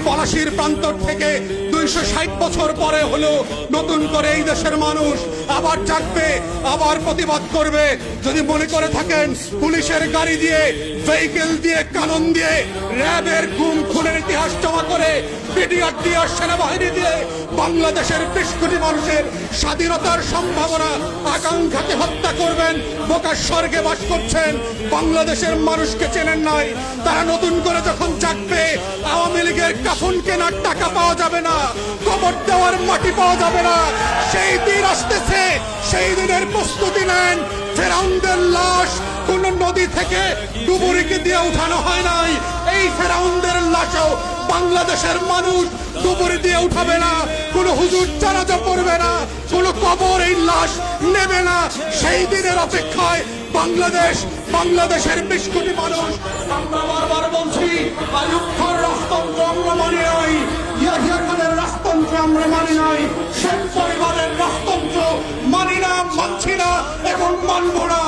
পলাশির প্রান্তর থেকে 260 বছর পরে হলো নতুন করে এই দেশের মানুষ আবার জাগবে, আবার প্রতিবাদ করবে। যদি মনে করে থাকেন পুলিশের গাড়ি দিয়ে, ভেহিকেল দিয়ে, কানন দিয়ে, র্যাবের গুম খুনের ইতিহাস জমা করে, পিডিআর দিয়ে, সেনাবাহিনী দিয়ে বাংলাদেশের 20 কোটি মানুষের স্বাধীনতার সম্ভাবনা আকাঙ্ক্ষাকে হত্যা করবেন, বোকার স্বর্গে বাস করছেন, বাংলাদেশের মানুষকে চেনেন নাই। তারা নতুন করে যখন জাগবে, আওয়ামী লীগের কাফন কেনার টাকা পাওয়া যাবে না, কবর দেওয়ার মাটি পাওয়া যাবে না। সেই দিন আসতেছে, সেই দিনের প্রস্তুতি নেন। ফেরাউনদের লাশ কোন নদী থেকে ডুবুরিকে দিয়ে উঠানো হয় নাই। এই ফেরাউনদের লাশও বাংলাদেশের মানুষ ডুবুরি দিয়ে উঠাবে না, কোন হুজুর জানাজা পড়বে না, কোন কবর এই লাশ নেবে না। সেই দিনের অপেক্ষায় বাংলাদেশের 20 কোটি মানুষ। আমরা বারবার বলছি, আইয়ুব খানের রাজতন্ত্র আমরা মানি নাই, ইয়াহিয়া খানের রাজতন্ত্র আমরা মানি নাই, শেখ পরিবারের রাজতন্ত্র মানি না, মানছি না এবং মানব না।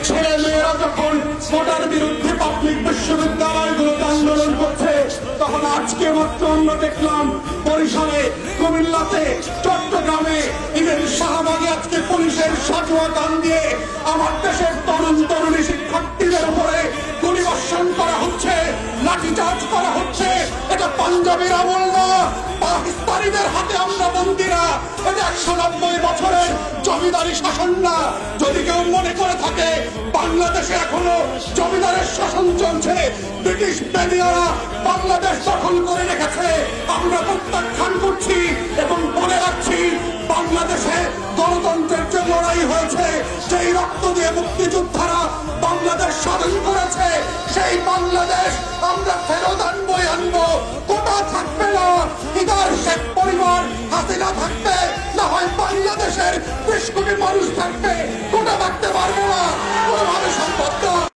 ছেলে মেয়েরা যখন ভোটার বিরুদ্ধে পাবলিক বিশ্ববিদ্যালয়গুলোতে আন্দোলন করছে, তখন আজকে মাত্র আমরা দেখলাম বরিশালে, কুমিল্লাতে, চট্টগ্রামে, ইভেন শাহবাগে আজকে পুলিশের সাজোয়া গান দিয়ে আমার দেশের তরুণ তরুণী শিক্ষার্থীদের উপরে গুলিবর্ষণ করা হচ্ছে, লাঠিচার্জ করা হচ্ছে। এটা পাঞ্জাবের আমল না, পাকিস্তানিদের হাতে আমরা বন্দী না, এটা 190 বছরের জমিদারি শাসন না। যদি কেউ মনে করে থাকে বাংলাদেশে এখনো জমিদারের শাসন চলছে, ব্রিটিশ বেনিয়ারা বাংলাদেশ দখল করে রেখেছে, আমরা প্রত্যাখ্যান করছি এবং বলে রাখছি, বাংলাদেশে গণতন্ত্রের যে লড়াই হয়েছে, সেই রক্ত দিয়ে মুক্তিযোদ্ধারা বাংলাদেশ স্বাধীন করেছে, সেই বাংলাদেশ আমরা ফেরত আনবো। কোটা থাকবে না, ইদার শেখ পরিবার, হাসিনা থাকবে, না হয় বাংলাদেশের 20 কোটি মানুষ থাকবে।